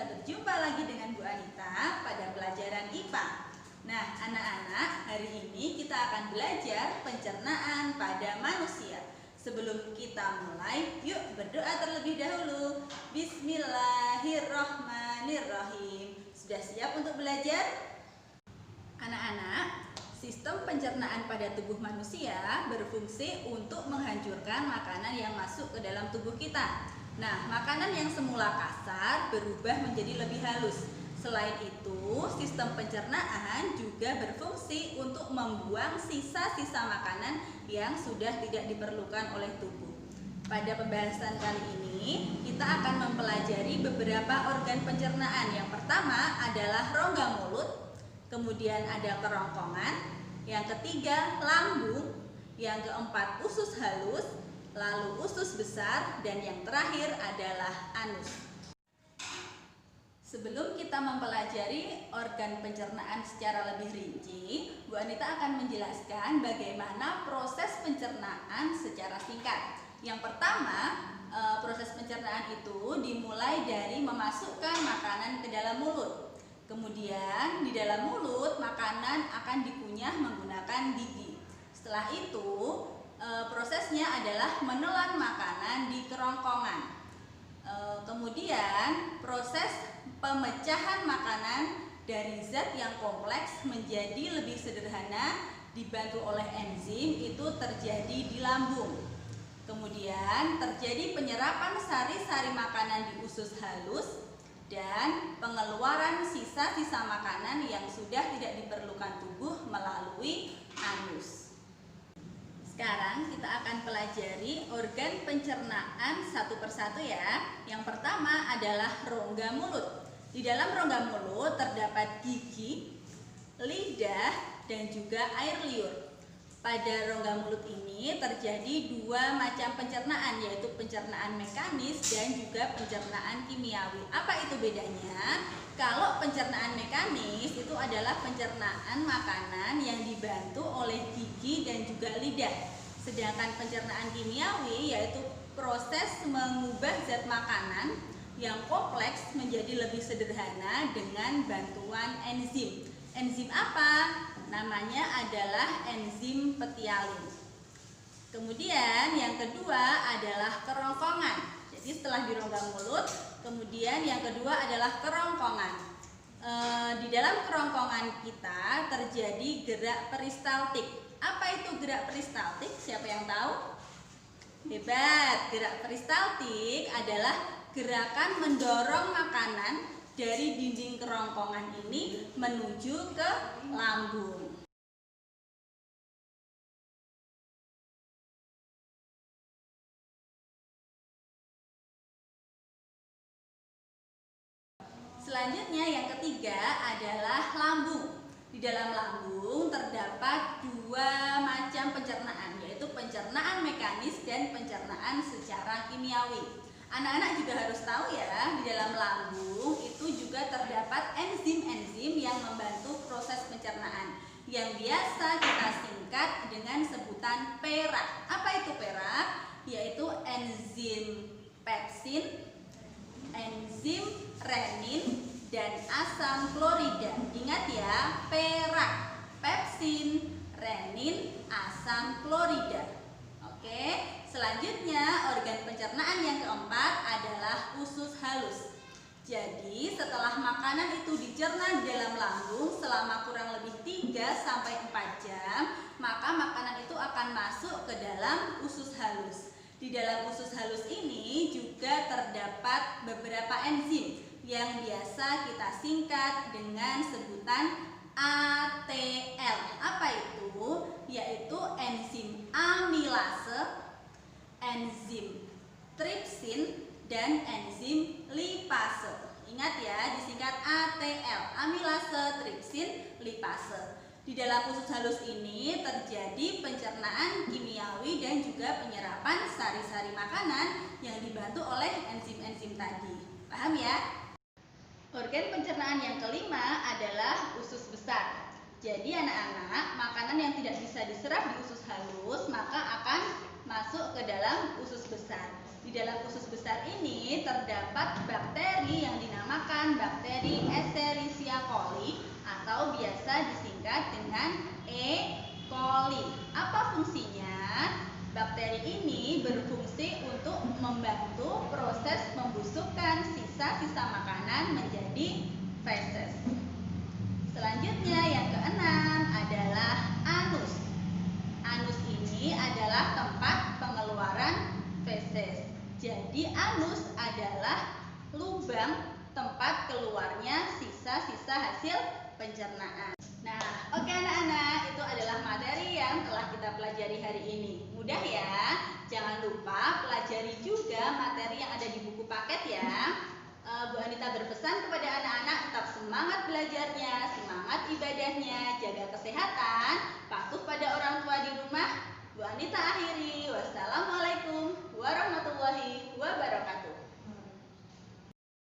bisa berjumpa lagi dengan Bu Anita pada pelajaran IPA. Nah, anak-anak, hari ini kita akan belajar pencernaan pada manusia. Sebelum kita mulai, yuk berdoa terlebih dahulu. Bismillahirrohmanirrohim. Sudah siap untuk belajar? Anak-anak, sistem pencernaan pada tubuh manusia berfungsi untuk menghancurkan makanan yang masuk ke dalam tubuh kita. Nah, makanan yang semula kasar berubah menjadi lebih halus. Selain itu, sistem pencernaan juga berfungsi untuk membuang sisa-sisa makanan yang sudah tidak diperlukan oleh tubuh. Pada pembahasan kali ini, kita akan mempelajari beberapa organ pencernaan. Yang pertama adalah rongga mulut, kemudian ada kerongkongan, yang ketiga lambung, yang keempat usus halus, lalu usus besar, dan yang terakhir adalah anus. Sebelum kita mempelajari organ pencernaan secara lebih rinci, Bu Anita akan menjelaskan bagaimana proses pencernaan secara singkat. Yang pertama, proses pencernaan itu dimulai dari memasukkan makanan ke dalam mulut. Kemudian di dalam mulut makanan akan dikunyah menggunakan gigi. Setelah itu prosesnya adalah menelan makanan di kerongkongan. Kemudian proses pemecahan makanan dari zat yang kompleks menjadi lebih sederhana dibantu oleh enzim itu terjadi di lambung. Kemudian terjadi penyerapan sari-sari makanan di usus halus dan pengeluaran sisa-sisa makanan yang sudah tidak diperlukan tubuh melalui anus. Sekarang kita akan pelajari organ pencernaan satu persatu ya. Yang pertama adalah rongga mulut. Di dalam rongga mulut terdapat gigi, lidah, dan juga air liur. Pada rongga mulut ini terjadi dua macam pencernaan, yaitu pencernaan mekanis dan juga pencernaan kimiawi. Apa itu bedanya? Kalau pencernaan mekanis itu adalah pencernaan makanan yang dibantu oleh gigi dan juga lidah. Sedangkan pencernaan kimiawi yaitu proses mengubah zat makanan yang kompleks menjadi lebih sederhana dengan bantuan enzim. Enzim apa? Namanya adalah enzim petialin. Kemudian yang kedua adalah kerongkongan. Jadi setelah di rongga mulut, kemudian yang kedua adalah kerongkongan. Di dalam kerongkongan kita terjadi gerak peristaltik. Apa itu gerak peristaltik? Siapa yang tahu? Hebat! Gerak peristaltik adalah gerakan mendorong makanan dari dinding kerongkongan ini menuju ke lambung. Selanjutnya yang ketiga adalah lambung. Di dalam lambung terdapat dua macam pencernaan, yaitu pencernaan mekanis dan pencernaan secara kimiawi. Anak-anak juga harus tahu ya, di dalam lambung itu juga terdapat enzim-enzim yang membantu proses pencernaan, yang biasa kita singkat dengan sebutan perak. Apa itu perak? Yaitu enzim pepsin, enzim renin, dan asam klorida. Ingat ya, perak, pepsin, renin, asam klorida. Oke, selanjutnya organ pencernaan yang keempat adalah usus halus. Jadi setelah makanan itu dicerna di dalam lambung selama kurang lebih 3-4 jam, maka makanan itu akan masuk ke dalam usus halus. Di dalam usus halus ini juga terdapat beberapa enzim yang biasa kita singkat dengan sebutan ATL. Apa itu? Yaitu enzim amilase, enzim tripsin, dan enzim lipase. Ingat ya, disingkat ATL, amilase, tripsin, lipase. Di dalam usus halus ini terjadi pencernaan kimiawi dan juga penyerapan sari-sari makanan yang dibantu oleh enzim-enzim tadi. Paham ya? Organ pencernaan yang kelima adalah usus besar. Jadi anak-anak, makanan yang tidak bisa diserap di usus halus maka akan masuk ke dalam usus besar. Di dalam usus besar ini terdapat bakteri yang dinamakan bakteri Escherichia coli atau biasa disingkat dengan E. coli. Apa fungsinya? Bakteri ini berfungsi untuk membantu proses membusukkan sisa-sisa makanan menjadi feses. Selanjutnya yang keenam adalah anus. Anus ini adalah tempat pengeluaran feses. Jadi anus adalah lubang tempat keluarnya sisa-sisa hasil pencernaan. Nah, oke anak-anak, itu adalah materi yang telah kita pelajari hari ini. Mudah ya? Jangan lupa pelajari juga materi yang ada di buku paket ya. Bu Anita berpesan kepada anak-anak tetap semangat belajarnya, semangat ibadahnya, jaga kesehatan, patuh pada orang tua di rumah. Bu Anita akhiri.